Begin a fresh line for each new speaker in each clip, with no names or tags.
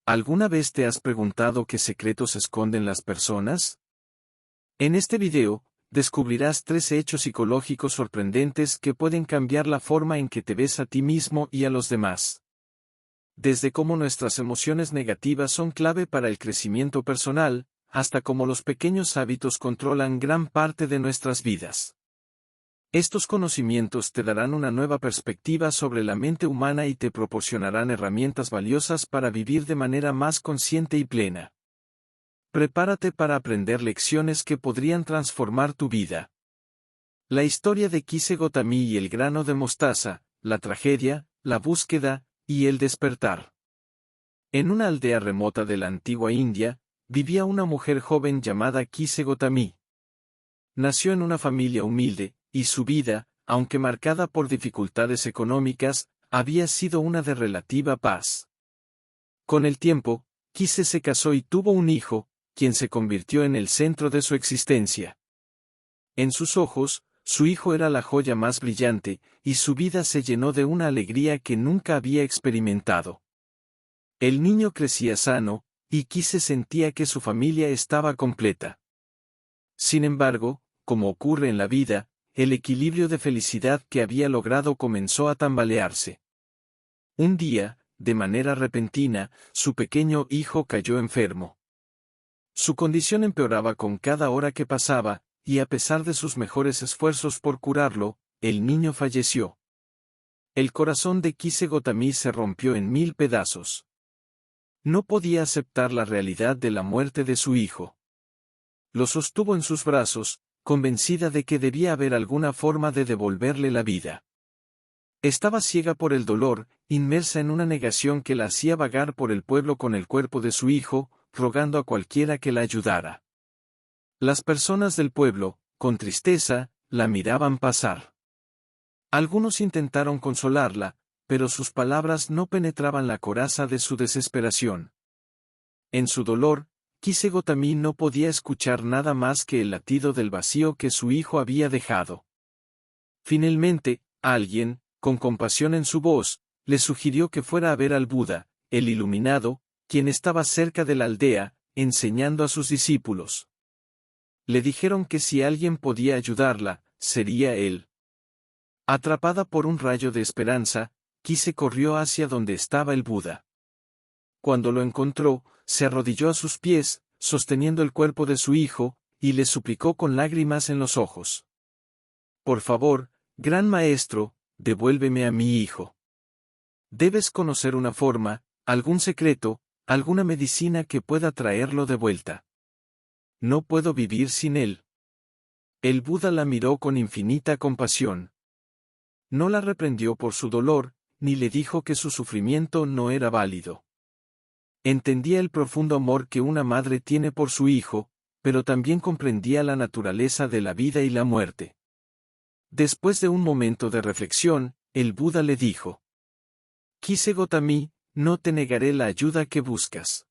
¿Alguna vez te has preguntado qué secretos esconden las personas? En este video, descubrirás 3 hechos psicológicos sorprendentes que pueden cambiar la forma en que te ves a ti mismo y a los demás. Desde cómo nuestras emociones negativas son clave para el crecimiento personal, hasta cómo los pequeños hábitos controlan gran parte de nuestras vidas. Estos conocimientos te darán una nueva perspectiva sobre la mente humana y te proporcionarán herramientas valiosas para vivir de manera más consciente y plena. Prepárate para aprender lecciones que podrían transformar tu vida. La historia de Kise Gotami y el grano de mostaza, la tragedia, la búsqueda y el despertar. En una aldea remota de la antigua India, vivía una mujer joven llamada Kise Gotami. Nació en una familia humilde, y su vida, aunque marcada por dificultades económicas, había sido una de relativa paz. Con el tiempo, Kise se casó y tuvo un hijo, quien se convirtió en el centro de su existencia. En sus ojos, su hijo era la joya más brillante, y su vida se llenó de una alegría que nunca había experimentado. El niño crecía sano, y Kise sentía que su familia estaba completa. Sin embargo, como ocurre en la vida, el equilibrio de felicidad que había logrado comenzó a tambalearse. Un día, de manera repentina, su pequeño hijo cayó enfermo. Su condición empeoraba con cada hora que pasaba, y a pesar de sus mejores esfuerzos por curarlo, el niño falleció. El corazón de Kise Gotami se rompió en 1000 pedazos. No podía aceptar la realidad de la muerte de su hijo. Lo sostuvo en sus brazos, convencida de que debía haber alguna forma de devolverle la vida. Estaba ciega por el dolor, inmersa en una negación que la hacía vagar por el pueblo con el cuerpo de su hijo, rogando a cualquiera que la ayudara. Las personas del pueblo, con tristeza, la miraban pasar. Algunos intentaron consolarla, pero sus palabras no penetraban la coraza de su desesperación. En su dolor, Kise Gotami no podía escuchar nada más que el latido del vacío que su hijo había dejado. Finalmente, alguien, con compasión en su voz, le sugirió que fuera a ver al Buda, el iluminado, quien estaba cerca de la aldea, enseñando a sus discípulos. Le dijeron que si alguien podía ayudarla, sería él. Atrapada por un rayo de esperanza, Kise corrió hacia donde estaba el Buda. Cuando lo encontró, se arrodilló a sus pies, sosteniendo el cuerpo de su hijo, y le suplicó con lágrimas en los ojos. Por favor, gran maestro, devuélveme a mi hijo. Debes conocer una forma, algún secreto, alguna medicina que pueda traerlo de vuelta. No puedo vivir sin él. El Buda la miró con infinita compasión. No la reprendió por su dolor, ni le dijo que su sufrimiento no era válido. Entendía el profundo amor que una madre tiene por su hijo, pero también comprendía la naturaleza de la vida y la muerte. Después de un momento de reflexión, el Buda le dijo: Kise Gotami, no te negaré la ayuda que buscas.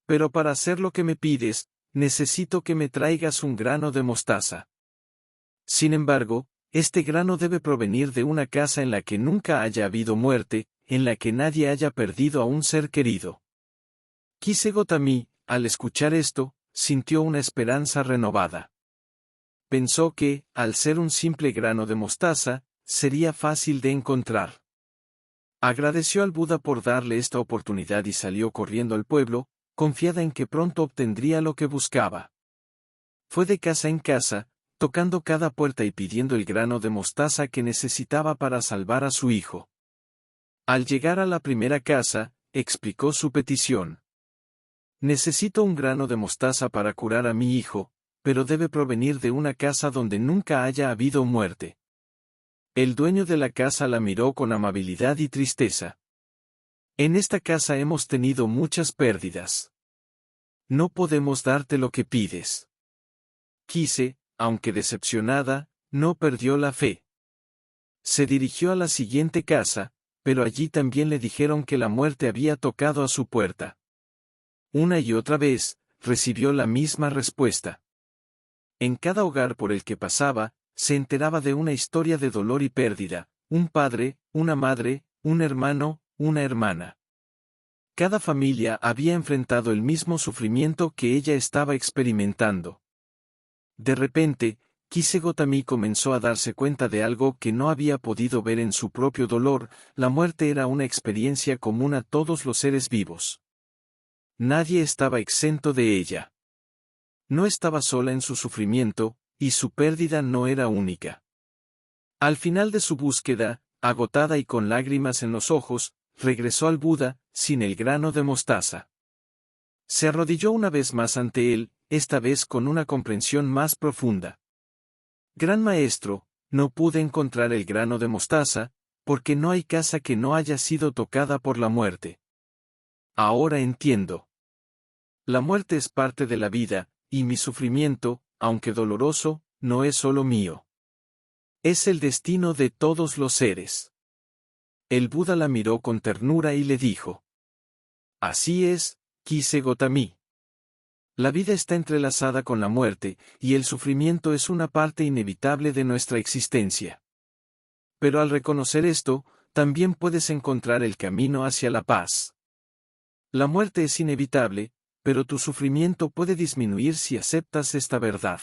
Pero para hacer lo que me pides, necesito que me traigas un grano de mostaza. Sin embargo, este grano debe provenir de una casa en la que nunca haya habido muerte, en la que nadie haya perdido a un ser querido. Kise Gotami, al escuchar esto, sintió una esperanza renovada. Pensó que, al ser un simple grano de mostaza, sería fácil de encontrar. Agradeció al Buda por darle esta oportunidad y salió corriendo al pueblo, confiada en que pronto obtendría lo que buscaba. Fue de casa en casa, tocando cada puerta y pidiendo el grano de mostaza que necesitaba para salvar a su hijo. Al llegar a la primera casa, explicó su petición. Necesito un grano de mostaza para curar a mi hijo, pero debe provenir de una casa donde nunca haya habido muerte. El dueño de la casa la miró con amabilidad y tristeza. En esta casa hemos tenido muchas pérdidas. No podemos darte lo que pides. Kise, aunque decepcionada, no perdió la fe. Se dirigió a la siguiente casa, pero allí también le dijeron que la muerte había tocado a su puerta. Una y otra vez, recibió la misma respuesta. En cada hogar por el que pasaba, se enteraba de una historia de dolor y pérdida, un padre, una madre, un hermano, una hermana. Cada familia había enfrentado el mismo sufrimiento que ella estaba experimentando. De repente, Kisegotami comenzó a darse cuenta de algo que no había podido ver en su propio dolor: la muerte era una experiencia común a todos los seres vivos. Nadie estaba exento de ella. No estaba sola en su sufrimiento, y su pérdida no era única. Al final de su búsqueda, agotada y con lágrimas en los ojos, regresó al Buda, sin el grano de mostaza. Se arrodilló una vez más ante él, esta vez con una comprensión más profunda. Gran maestro, no pude encontrar el grano de mostaza, porque no hay casa que no haya sido tocada por la muerte. Ahora entiendo. La muerte es parte de la vida, y mi sufrimiento, aunque doloroso, no es solo mío. Es el destino de todos los seres. El Buda la miró con ternura y le dijo: Así es, Kisegotami. La vida está entrelazada con la muerte, y el sufrimiento es una parte inevitable de nuestra existencia. Pero al reconocer esto, también puedes encontrar el camino hacia la paz. La muerte es inevitable, pero tu sufrimiento puede disminuir si aceptas esta verdad.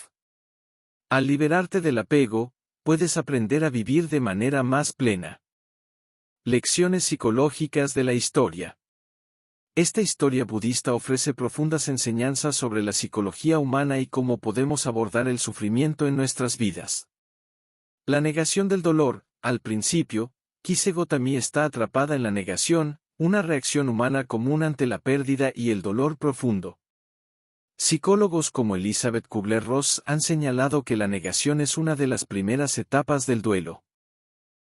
Al liberarte del apego, puedes aprender a vivir de manera más plena. Lecciones psicológicas de la historia. Esta historia budista ofrece profundas enseñanzas sobre la psicología humana y cómo podemos abordar el sufrimiento en nuestras vidas. La negación del dolor. Al principio, Kisegotami está atrapada en la negación, una reacción humana común ante la pérdida y el dolor profundo. Psicólogos como Elizabeth Kubler-Ross han señalado que la negación es una de las primeras etapas del duelo.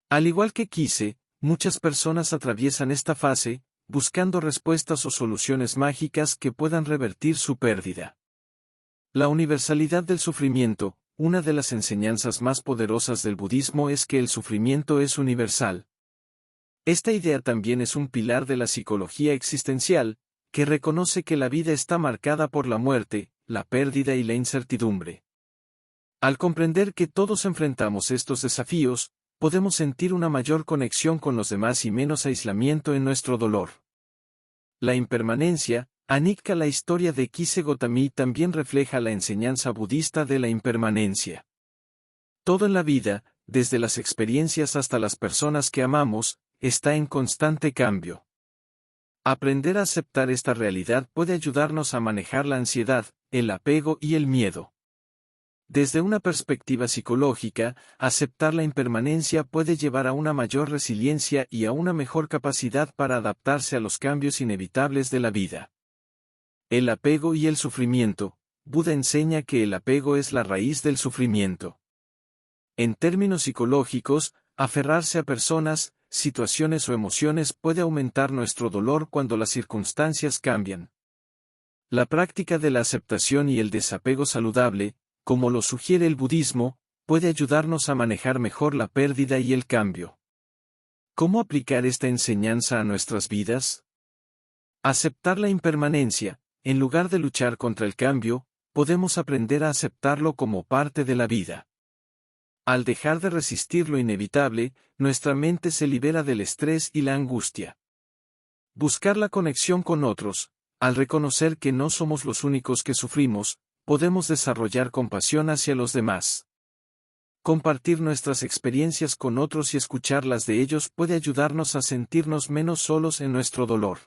Al igual que Kise, muchas personas atraviesan esta fase, buscando respuestas o soluciones mágicas que puedan revertir su pérdida. La universalidad del sufrimiento. Una de las enseñanzas más poderosas del budismo es que el sufrimiento es universal. Esta idea también es un pilar de la psicología existencial, que reconoce que la vida está marcada por la muerte, la pérdida y la incertidumbre. Al comprender que todos enfrentamos estos desafíos, podemos sentir una mayor conexión con los demás y menos aislamiento en nuestro dolor. La impermanencia. Anikka. La historia de Kisegotami también refleja la enseñanza budista de la impermanencia. Todo en la vida, desde las experiencias hasta las personas que amamos, está en constante cambio. Aprender a aceptar esta realidad puede ayudarnos a manejar la ansiedad, el apego y el miedo. Desde una perspectiva psicológica, aceptar la impermanencia puede llevar a una mayor resiliencia y a una mejor capacidad para adaptarse a los cambios inevitables de la vida. El apego y el sufrimiento. Buda enseña que el apego es la raíz del sufrimiento. En términos psicológicos, aferrarse a personas, situaciones o emociones puede aumentar nuestro dolor cuando las circunstancias cambian. La práctica de la aceptación y el desapego saludable, como lo sugiere el budismo, puede ayudarnos a manejar mejor la pérdida y el cambio. ¿Cómo aplicar esta enseñanza a nuestras vidas? Aceptar la impermanencia. En lugar de luchar contra el cambio, podemos aprender a aceptarlo como parte de la vida. Al dejar de resistir lo inevitable, nuestra mente se libera del estrés y la angustia. Buscar la conexión con otros. Al reconocer que no somos los únicos que sufrimos, podemos desarrollar compasión hacia los demás. Compartir nuestras experiencias con otros y escuchar las de ellos puede ayudarnos a sentirnos menos solos en nuestro dolor.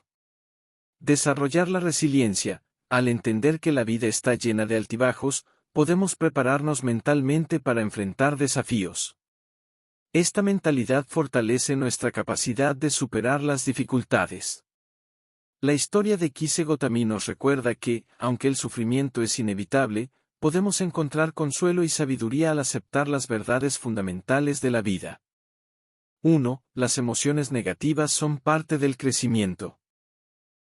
Desarrollar la resiliencia. Al entender que la vida está llena de altibajos, podemos prepararnos mentalmente para enfrentar desafíos. Esta mentalidad fortalece nuestra capacidad de superar las dificultades. La historia de Kisegotami nos recuerda que, aunque el sufrimiento es inevitable, podemos encontrar consuelo y sabiduría al aceptar las verdades fundamentales de la vida. 1. Las emociones negativas son parte del crecimiento.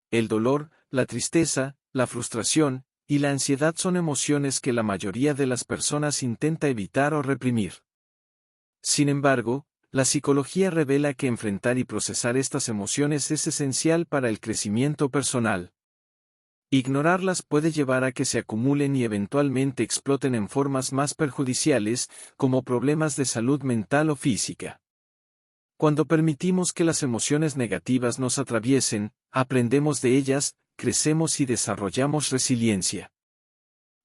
El dolor, la tristeza, la frustración y la ansiedad son emociones que la mayoría de las personas intenta evitar o reprimir. Sin embargo, la psicología revela que enfrentar y procesar estas emociones es esencial para el crecimiento personal. Ignorarlas puede llevar a que se acumulen y eventualmente exploten en formas más perjudiciales, como problemas de salud mental o física. Cuando permitimos que las emociones negativas nos atraviesen, aprendemos de ellas, crecemos y desarrollamos resiliencia.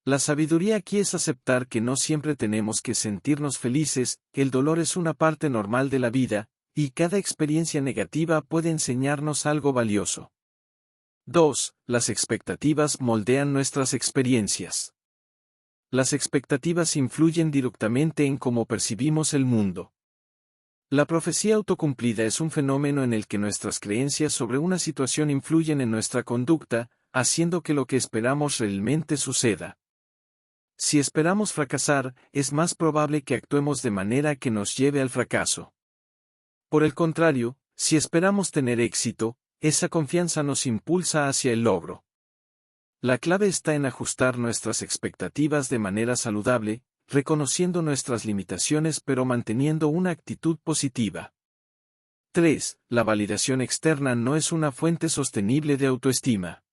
La sabiduría aquí es aceptar que no siempre tenemos que sentirnos felices, el dolor es una parte normal de la vida, y cada experiencia negativa puede enseñarnos algo valioso. 2. Las expectativas moldean nuestras experiencias. Las expectativas influyen directamente en cómo percibimos el mundo. La profecía autocumplida es un fenómeno en el que nuestras creencias sobre una situación influyen en nuestra conducta, haciendo que lo que esperamos realmente suceda. Si esperamos fracasar, es más probable que actuemos de manera que nos lleve al fracaso. Por el contrario, si esperamos tener éxito, esa confianza nos impulsa hacia el logro. La clave está en ajustar nuestras expectativas de manera saludable, reconociendo nuestras limitaciones pero manteniendo una actitud positiva. 3. La validación externa no es una fuente sostenible de autoestima.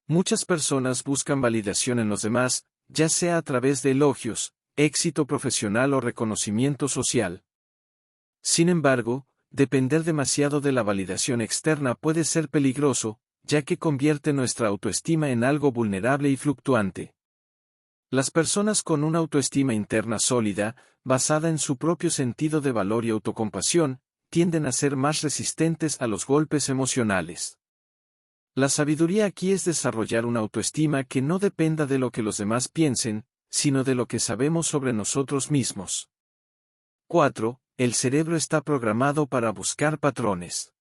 Muchas personas buscan validación en los demás, ya sea a través de elogios, éxito profesional o reconocimiento social. Sin embargo, depender demasiado de la validación externa puede ser peligroso, ya que convierte nuestra autoestima en algo vulnerable y fluctuante. Las personas con una autoestima interna sólida, basada en su propio sentido de valor y autocompasión, tienden a ser más resistentes a los golpes emocionales. La sabiduría aquí es desarrollar una autoestima que no dependa de lo que los demás piensen, sino de lo que sabemos sobre nosotros mismos. 4. El cerebro está programado para buscar patrones.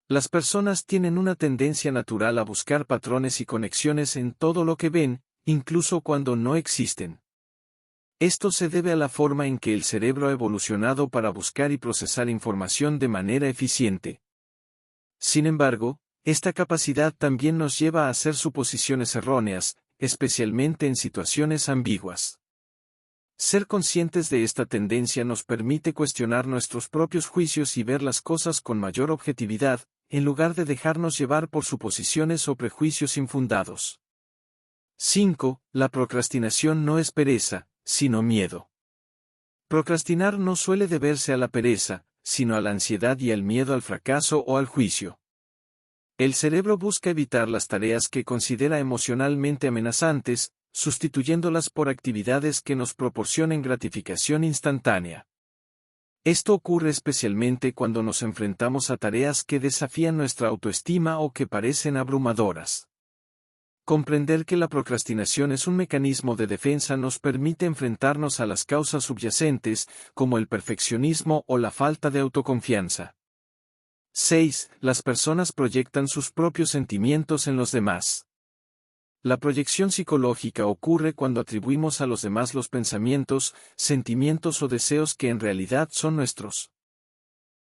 Las personas tienen una tendencia natural a buscar patrones y conexiones en todo lo que ven, incluso cuando no existen. Esto se debe a la forma en que el cerebro ha evolucionado para buscar y procesar información de manera eficiente. Sin embargo, esta capacidad también nos lleva a hacer suposiciones erróneas, especialmente en situaciones ambiguas. Ser conscientes de esta tendencia nos permite cuestionar nuestros propios juicios y ver las cosas con mayor objetividad, en lugar de dejarnos llevar por suposiciones o prejuicios infundados. 5. La procrastinación no es pereza, sino miedo. Procrastinar no suele deberse a la pereza, sino a la ansiedad y al miedo al fracaso o al juicio. El cerebro busca evitar las tareas que considera emocionalmente amenazantes, sustituyéndolas por actividades que nos proporcionen gratificación instantánea. Esto ocurre especialmente cuando nos enfrentamos a tareas que desafían nuestra autoestima o que parecen abrumadoras. Comprender que la procrastinación es un mecanismo de defensa nos permite enfrentarnos a las causas subyacentes, como el perfeccionismo o la falta de autoconfianza. 6. Las personas proyectan sus propios sentimientos en los demás. La proyección psicológica ocurre cuando atribuimos a los demás los pensamientos, sentimientos o deseos que en realidad son nuestros.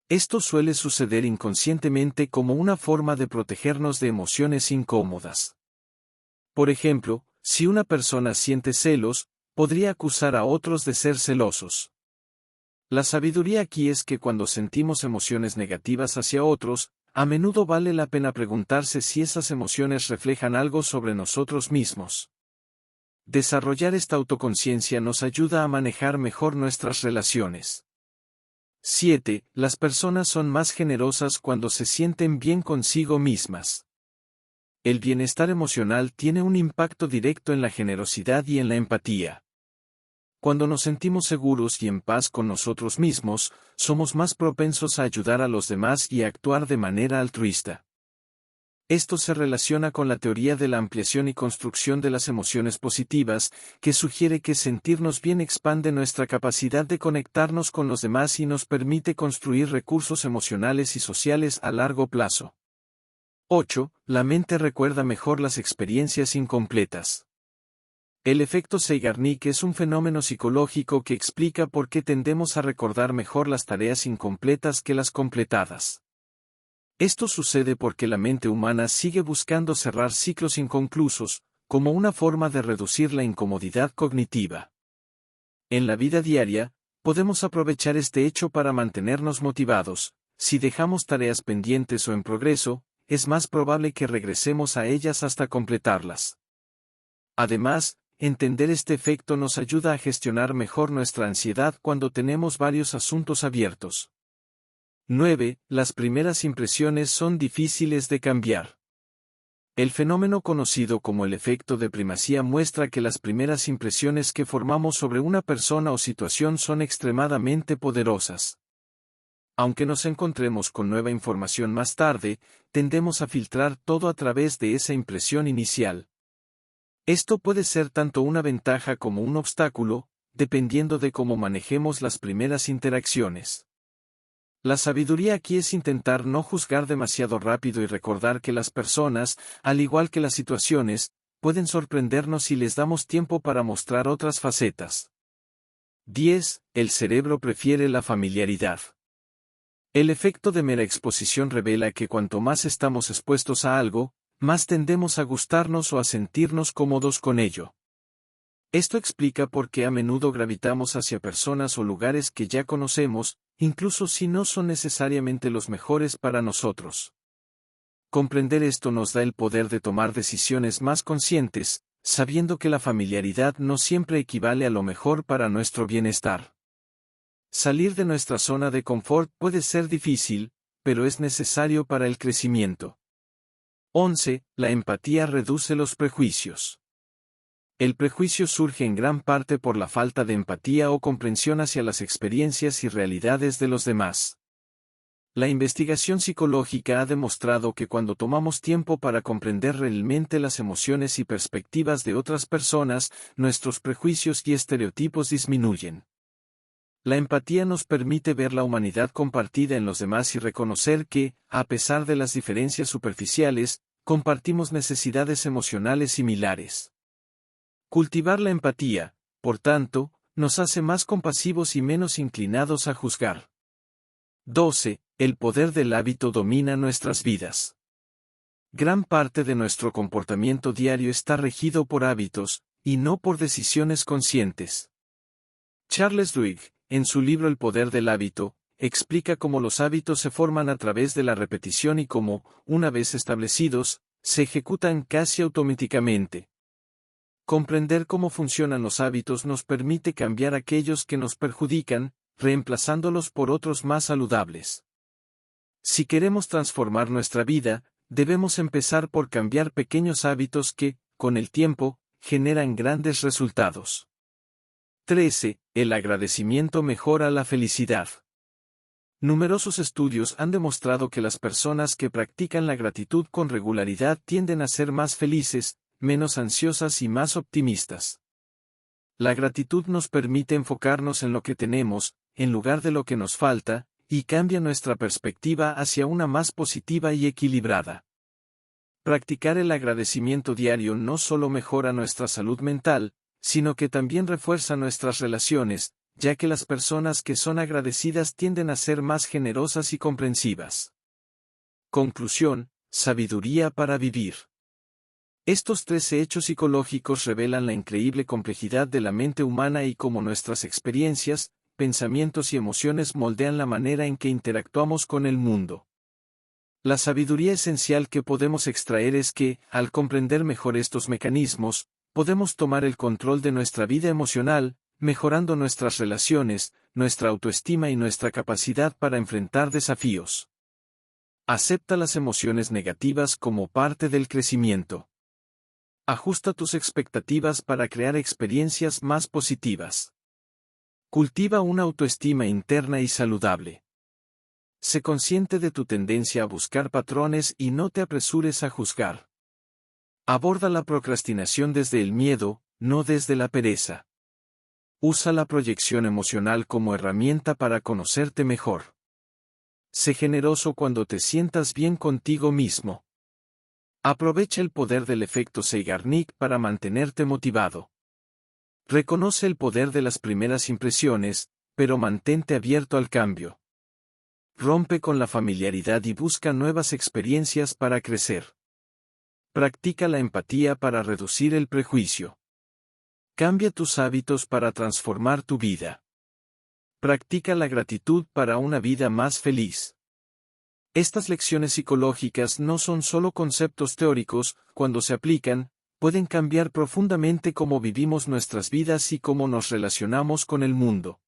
Esto suele suceder inconscientemente como una forma de protegernos de emociones incómodas. Por ejemplo, si una persona siente celos, podría acusar a otros de ser celosos. La sabiduría aquí es que cuando sentimos emociones negativas hacia otros, a menudo vale la pena preguntarse si esas emociones reflejan algo sobre nosotros mismos. Desarrollar esta autoconciencia nos ayuda a manejar mejor nuestras relaciones. 7. Las personas son más generosas cuando se sienten bien consigo mismas. El bienestar emocional tiene un impacto directo en la generosidad y en la empatía. Cuando nos sentimos seguros y en paz con nosotros mismos, somos más propensos a ayudar a los demás y a actuar de manera altruista. Esto se relaciona con la teoría de la ampliación y construcción de las emociones positivas, que sugiere que sentirnos bien expande nuestra capacidad de conectarnos con los demás y nos permite construir recursos emocionales y sociales a largo plazo. 8. La mente recuerda mejor las experiencias incompletas. El efecto Zeigarnik es un fenómeno psicológico que explica por qué tendemos a recordar mejor las tareas incompletas que las completadas. Esto sucede porque la mente humana sigue buscando cerrar ciclos inconclusos, como una forma de reducir la incomodidad cognitiva. En la vida diaria, podemos aprovechar este hecho para mantenernos motivados. Si dejamos tareas pendientes o en progreso, es más probable que regresemos a ellas hasta completarlas. Además, entender este efecto nos ayuda a gestionar mejor nuestra ansiedad cuando tenemos varios asuntos abiertos. 9. Las primeras impresiones son difíciles de cambiar. El fenómeno conocido como el efecto de primacía muestra que las primeras impresiones que formamos sobre una persona o situación son extremadamente poderosas. Aunque nos encontremos con nueva información más tarde, tendemos a filtrar todo a través de esa impresión inicial. Esto puede ser tanto una ventaja como un obstáculo, dependiendo de cómo manejemos las primeras interacciones. La sabiduría aquí es intentar no juzgar demasiado rápido y recordar que las personas, al igual que las situaciones, pueden sorprendernos si les damos tiempo para mostrar otras facetas. 10. El cerebro prefiere la familiaridad. El efecto de mera exposición revela que cuanto más estamos expuestos a algo, más tendemos a gustarnos o a sentirnos cómodos con ello. Esto explica por qué a menudo gravitamos hacia personas o lugares que ya conocemos, incluso si no son necesariamente los mejores para nosotros. Comprender esto nos da el poder de tomar decisiones más conscientes, sabiendo que la familiaridad no siempre equivale a lo mejor para nuestro bienestar. Salir de nuestra zona de confort puede ser difícil, pero es necesario para el crecimiento. 11. La empatía reduce los prejuicios. El prejuicio surge en gran parte por la falta de empatía o comprensión hacia las experiencias y realidades de los demás. La investigación psicológica ha demostrado que cuando tomamos tiempo para comprender realmente las emociones y perspectivas de otras personas, nuestros prejuicios y estereotipos disminuyen. La empatía nos permite ver la humanidad compartida en los demás y reconocer que, a pesar de las diferencias superficiales, compartimos necesidades emocionales similares. Cultivar la empatía, por tanto, nos hace más compasivos y menos inclinados a juzgar. 12. El poder del hábito domina nuestras vidas. Gran parte de nuestro comportamiento diario está regido por hábitos, y no por decisiones conscientes. Charles Duhigg, en su libro El poder del hábito, explica cómo los hábitos se forman a través de la repetición y cómo, una vez establecidos, se ejecutan casi automáticamente. Comprender cómo funcionan los hábitos nos permite cambiar aquellos que nos perjudican, reemplazándolos por otros más saludables. Si queremos transformar nuestra vida, debemos empezar por cambiar pequeños hábitos que, con el tiempo, generan grandes resultados. 13. El agradecimiento mejora la felicidad. Numerosos estudios han demostrado que las personas que practican la gratitud con regularidad tienden a ser más felices, menos ansiosas y más optimistas. La gratitud nos permite enfocarnos en lo que tenemos, en lugar de lo que nos falta, y cambia nuestra perspectiva hacia una más positiva y equilibrada. Practicar el agradecimiento diario no solo mejora nuestra salud mental, sino que también refuerza nuestras relaciones, ya que las personas que son agradecidas tienden a ser más generosas y comprensivas. Conclusión: sabiduría para vivir. Estos 13 hechos psicológicos revelan la increíble complejidad de la mente humana y cómo nuestras experiencias, pensamientos y emociones moldean la manera en que interactuamos con el mundo. La sabiduría esencial que podemos extraer es que, al comprender mejor estos mecanismos, podemos tomar el control de nuestra vida emocional, mejorando nuestras relaciones, nuestra autoestima y nuestra capacidad para enfrentar desafíos. Acepta las emociones negativas como parte del crecimiento. Ajusta tus expectativas para crear experiencias más positivas. Cultiva una autoestima interna y saludable. Sé consciente de tu tendencia a buscar patrones y no te apresures a juzgar. Aborda la procrastinación desde el miedo, no desde la pereza. Usa la proyección emocional como herramienta para conocerte mejor. Sé generoso cuando te sientas bien contigo mismo. Aprovecha el poder del efecto Zeigarnik para mantenerte motivado. Reconoce el poder de las primeras impresiones, pero mantente abierto al cambio. Rompe con la familiaridad y busca nuevas experiencias para crecer. Practica la empatía para reducir el prejuicio. Cambia tus hábitos para transformar tu vida. Practica la gratitud para una vida más feliz. Estas lecciones psicológicas no son solo conceptos teóricos, cuando se aplican, pueden cambiar profundamente cómo vivimos nuestras vidas y cómo nos relacionamos con el mundo.